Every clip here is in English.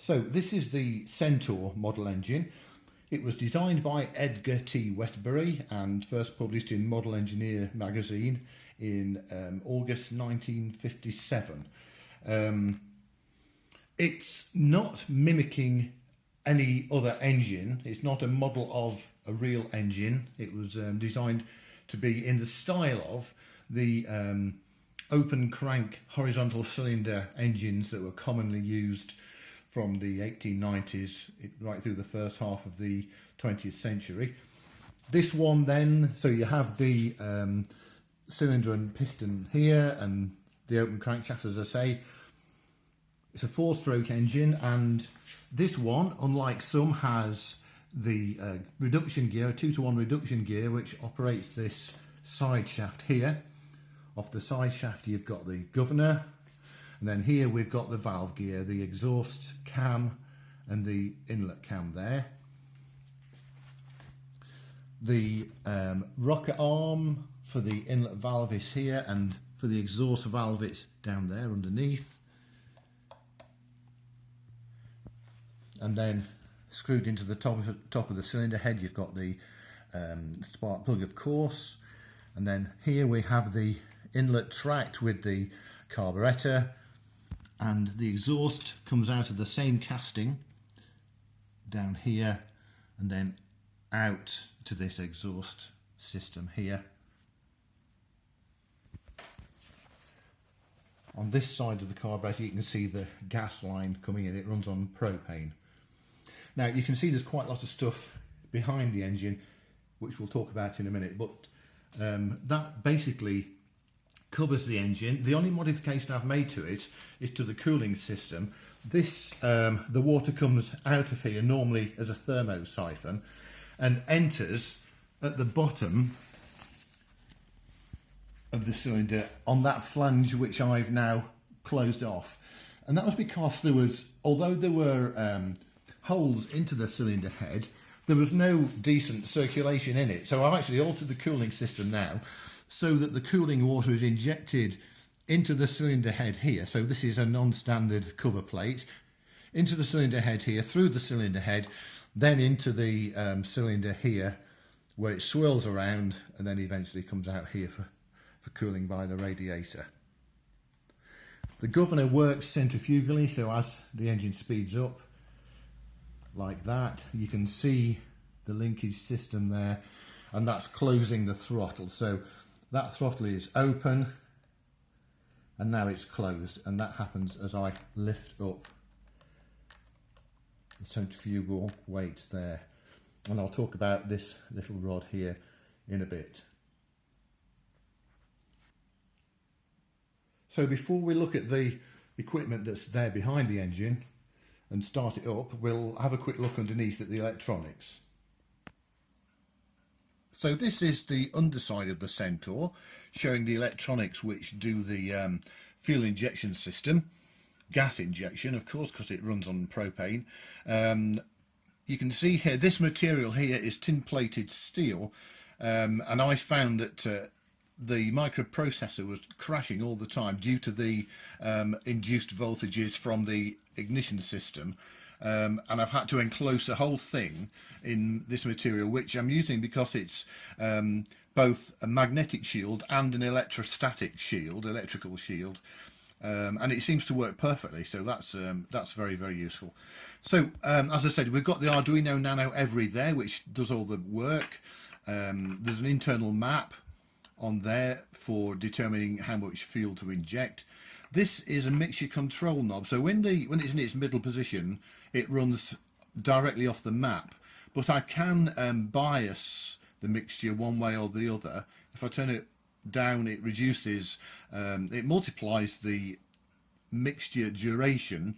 So this is the Centaur model engine. It was designed by Edgar T. Westbury and first published in Model Engineer magazine in August 1957. It's not mimicking any other engine. It's not a model of a real engine. It was designed to be in the style of the open crank horizontal cylinder engines that were commonly used from the 1890s right through the first half of the 20th century. This one then, so you have the cylinder and piston here and the open crankshaft, as I say. It's a 4-stroke engine, and this one, unlike some, has the reduction gear, a 2-to-1 reduction gear, which operates this side shaft here. Off the side shaft you've got the governor, and then here we've got the valve gear, the exhaust cam and the inlet cam there. The rocker arm for the inlet valve is here, and for the exhaust valve it's down there underneath. And then screwed into the top of the cylinder head you've got the spark plug, of course, and then here we have the inlet tract with the carburettor, and the exhaust comes out of the same casting down here and then out to this exhaust system here. On this side of the carburettor you can see the gas line coming in. It runs on propane. Now you can see there's quite a lot of stuff behind the engine which we'll talk about in a minute, but that basically covers the engine. The only modification I've made to it is to the cooling system. This the water comes out of here normally as a thermo siphon and enters at the bottom of the cylinder on that flange which I've now closed off. And that was because there was, although there were holes into the cylinder head, there was no decent circulation in it. So I've actually altered the cooling system now so that the cooling water is injected into the cylinder head here. So this is a non-standard cover plate. Into the cylinder head here, through the cylinder head, then into the cylinder here where it swirls around and then eventually comes out here for cooling by the radiator. The governor works centrifugally, so as the engine speeds up like that, you can see the linkage system there, and that's closing the throttle. So that throttle is open and now it's closed, and that happens as I lift up the centrifugal weight there. And I'll talk about this little rod here in a bit. So before we look at the equipment that's there behind the engine and start it up, we'll have a quick look underneath at the electronics. So this is the underside of the Centaur, showing the electronics which do the fuel injection system. Gas injection, of course, because it runs on propane. You can see here, this material here is tin-plated steel, and I found that the microprocessor was crashing all the time due to the induced voltages from the ignition system, and I've had to enclose the whole thing in this material, which I'm using because it's both a magnetic shield and an electrostatic shield, electrical shield, and it seems to work perfectly. So that's very, very useful. So as I said, we've got the Arduino Nano Every there, which does all the work. There's an internal map on there for determining how much fuel to inject. This is a mixture control knob, so when it's in its middle position it runs directly off the map, but I can bias the mixture one way or the other. If I turn it down, it reduces, it multiplies the mixture duration,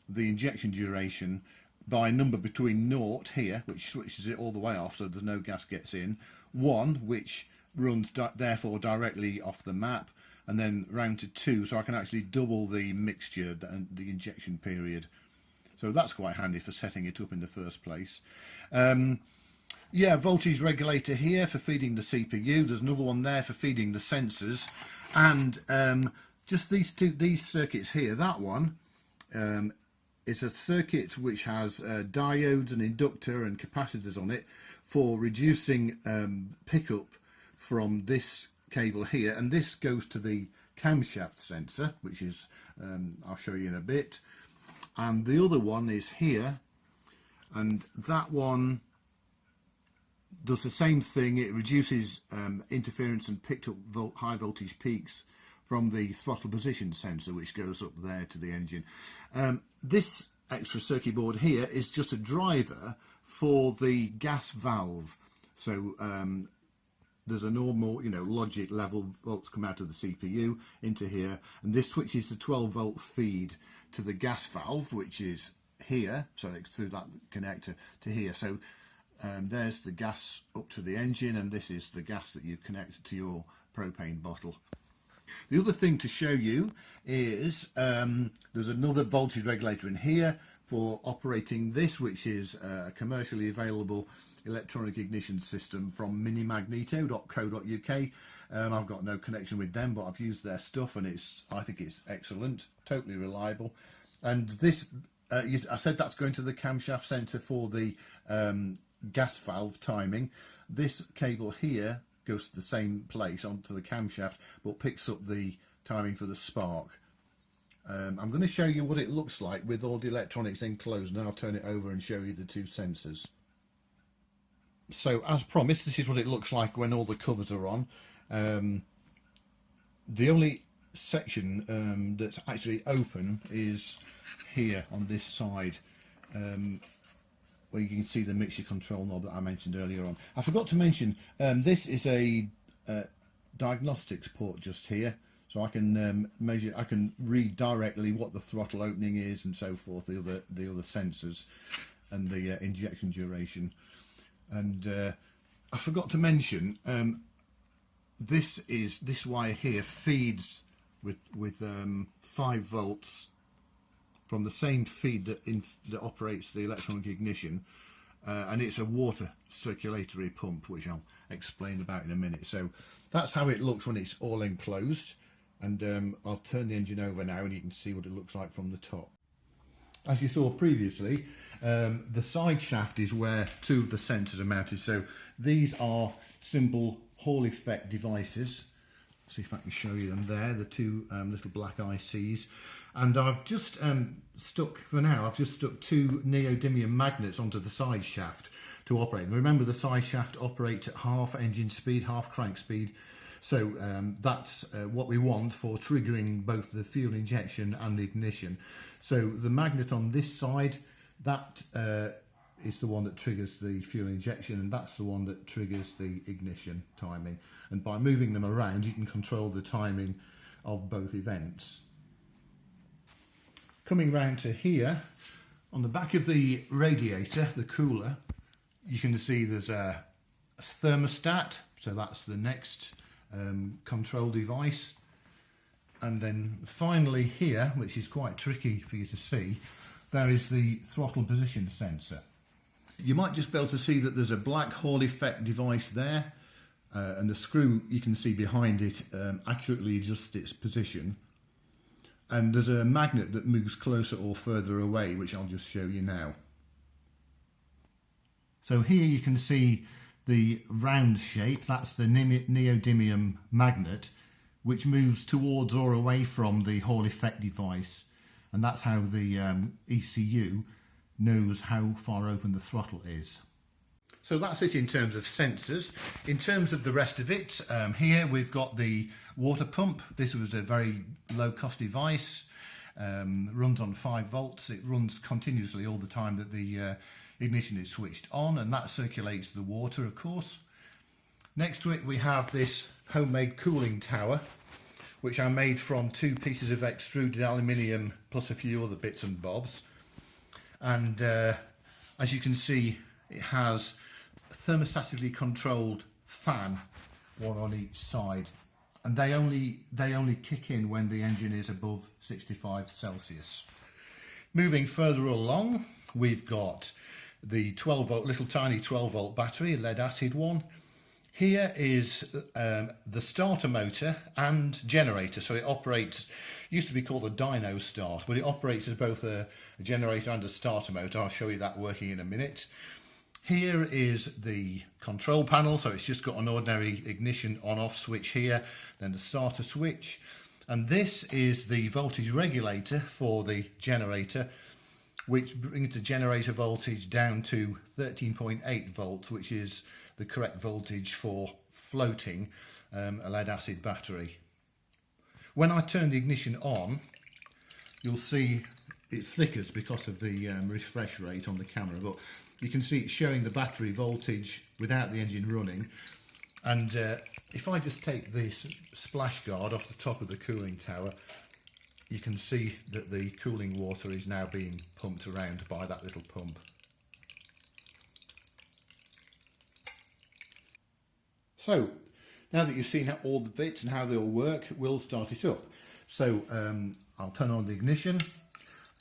the injection duration, by a number between 0 here, which switches it all the way off so there's no gas gets in, 1, which runs therefore directly off the map, and then round to 2, so I can actually double the mixture and the injection period. So that's quite handy for setting it up in the first place. Yeah, voltage regulator here for feeding the CPU. There's another one there for feeding the sensors, and just these circuits here. That one it's a circuit which has diodes and inductor and capacitors on it for reducing pickup from this cable here, and this goes to the camshaft sensor, which is I'll show you in a bit, and the other one is here, and that one does the same thing. It reduces interference and picked up high voltage peaks from the throttle position sensor, which goes up there to the engine. This extra circuit board here is just a driver for the gas valve. So there's a normal, logic level volts come out of the CPU into here, and this switches the 12-volt feed to the gas valve, which is here, so it's through that connector to here. So there's the gas up to the engine, and this is the gas that you connect to your propane bottle. The other thing to show you is there's another voltage regulator in here for operating this, which is a commercially available electronic ignition system from minimagneto.co.uk. I've got no connection with them, but I've used their stuff, and I think it's excellent, totally reliable. And this, I said that's going to the camshaft sensor for the gas valve timing. This cable here goes to the same place onto the camshaft, but picks up the timing for the spark. I'm going to show you what it looks like with all the electronics enclosed, and I'll turn it over and show you the two sensors. So as promised, this is what it looks like when all the covers are on. The only section that's actually open is here on this side, where you can see the mixture control knob that I mentioned earlier on. I forgot to mention, this is a diagnostics port just here, so I can measure, I can read directly what the throttle opening is and so forth, the other sensors, and the injection duration. And I forgot to mention, this wire here feeds with 5 volts from the same feed that operates the electronic ignition, and it's a water circulatory pump, which I'll explain about in a minute. So that's how it looks when it's all enclosed, and I'll turn the engine over now and you can see what it looks like from the top. As you saw previously, the side shaft is where 2 of the sensors are mounted. So these are simple Hall effect devices. See if I can show you them there, the 2 little black ICs. And I've just stuck 2 neodymium magnets onto the side shaft to operate. And remember, the side shaft operates at half engine speed, half crank speed. So that's what we want for triggering both the fuel injection and the ignition. So the magnet on this side, that is the one that triggers the fuel injection, and that's the one that triggers the ignition timing. And by moving them around, you can control the timing of both events. Coming round to here, on the back of the radiator, the cooler, you can see there's a thermostat, so that's the next control device. And then finally here, which is quite tricky for you to see, there is the throttle position sensor. You might just be able to see that there's a black Hall effect device there, and the screw you can see behind it accurately adjusts its position. And there's a magnet that moves closer or further away, which I'll just show you now. So here you can see the round shape, that's the neodymium magnet, which moves towards or away from the Hall effect device. And that's how the ECU knows how far open the throttle is. So that's it in terms of sensors. In terms of the rest of it, here we've got the water pump. This was a very low cost device, runs on 5 volts. It runs continuously all the time that the ignition is switched on, and that circulates the water, of course. Next to it we have this homemade cooling tower, which I made from 2 pieces of extruded aluminium plus a few other bits and bobs. And as you can see, it has a thermostatically controlled fan, one on each side, and they only kick in when the engine is above 65 Celsius. Moving further along, we've got the 12 volt, little tiny 12 volt battery, a lead acid one. Here is the starter motor and generator, so it operates Used to be called a dyno start, but it operates as both a generator and a starter motor. I'll show you that working in a minute. Here is the control panel, so it's just got an ordinary ignition on-off switch here, then the starter switch. And this is the voltage regulator for the generator, which brings the generator voltage down to 13.8 volts, which is the correct voltage for floating a lead acid battery. When I turn the ignition on, you'll see it flickers because of the refresh rate on the camera, but you can see it's showing the battery voltage without the engine running. And if I just take this splash guard off the top of the cooling tower, you can see that the cooling water is now being pumped around by that little pump. So now that you've seen all the bits and how they all work, we'll start it up. So I'll turn on the ignition,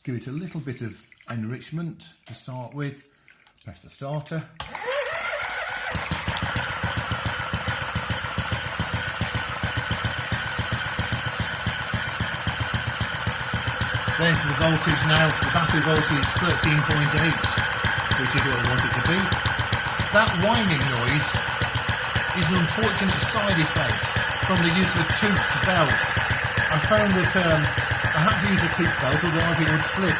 give it a little bit of enrichment to start with, press the starter. There's the voltage now. The battery voltage is 13.8, which is what I want it to be. That whining noise is an unfortunate side effect from the use of a toothed belt. I found that I had to use a toothed belt, otherwise it would slip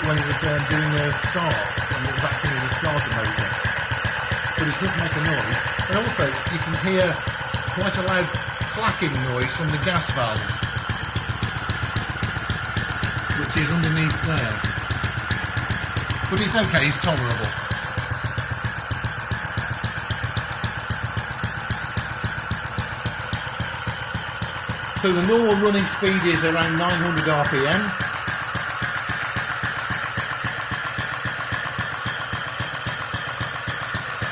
when it was doing a start, and it was acting as a starter motor. But it does make a noise. And also, you can hear quite a loud clacking noise from the gas valve, which is underneath there. But it's okay, it's tolerable. So the normal running speed is around 900 RPM.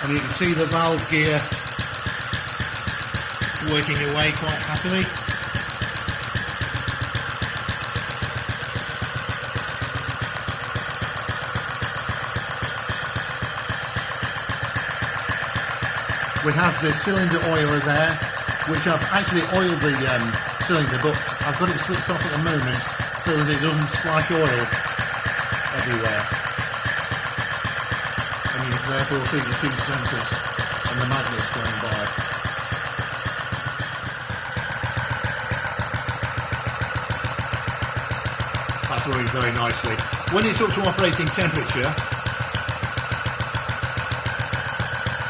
And you can see the valve gear working away quite happily. We have the cylinder oiler there, which I've actually oiled the cylinder, but I've got it switched off at the moment so that it doesn't splash oil everywhere. And you can therefore see the two sensors and the magnets going by. That's running very nicely. When it's up to operating temperature,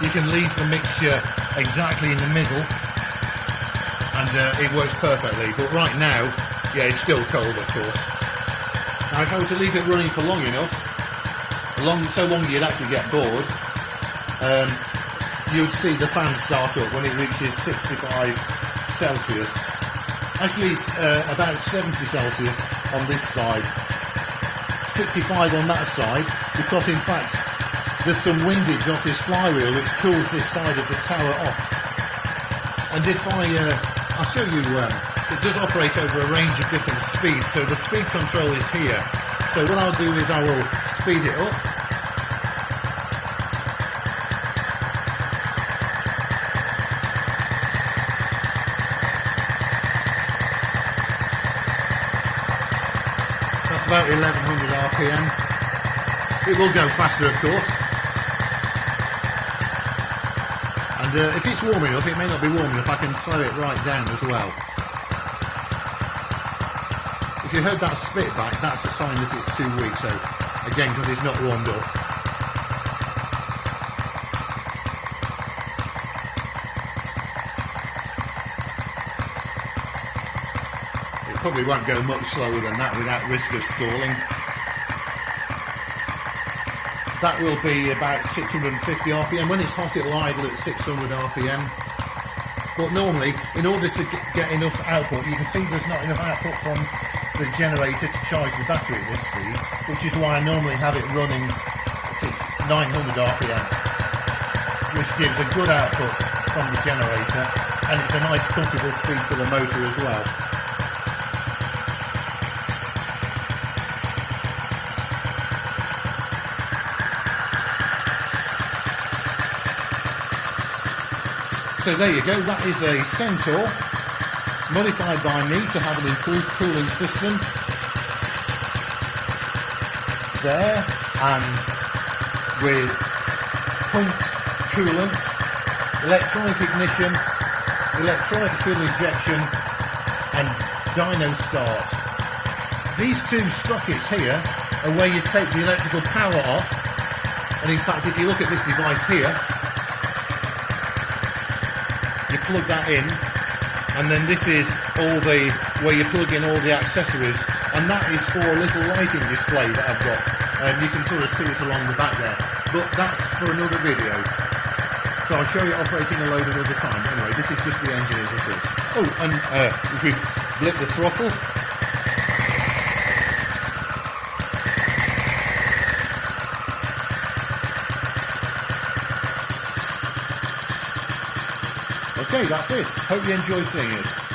you can leave the mixture exactly in the middle and it works perfectly, but right now, yeah, it's still cold, of course. Now if I were to leave it running for long enough, so long you'd actually get bored, you'd see the fan start up when it reaches 65 Celsius. Actually it's about 70 Celsius on this side, 65 on that side, because in fact there's some windage off this flywheel which cools this side of the tower off. And if I'll show you, it does operate over a range of different speeds, so the speed control is here. So what I'll do is I will speed it up. That's about 1100 RPM. It will go faster, of course. And if it's warm enough, it may not be warm enough, I can slow it right down as well. If you heard that spit back, that's a sign that it's too weak, so again, because it's not warmed up. It probably won't go much slower than that without risk of stalling. That will be about 650 RPM. When it's hot, it'll idle at 600 RPM. But normally, in order to get enough output, you can see there's not enough output from the generator to charge the battery at this speed, which is why I normally have it running at 900 RPM, which gives a good output from the generator, and it's a nice comfortable speed for the motor as well. So there you go, that is a Centaur modified by me to have an improved cooling system there, and with pumped coolant, electronic ignition, electronic fuel injection and dyno start. These two sockets here are where you take the electrical power off, and in fact if you look at this device here, you plug that in, and then this is all the where you plug in all the accessories, and that is for a little lighting display that I've got, and you can sort of see it along the back there, but that's for another video, so I'll show you operating a load another time. Anyway, this is just the engine as it is. Oh, and if we blip the throttle, okay, that's it. Hope you enjoyed seeing it.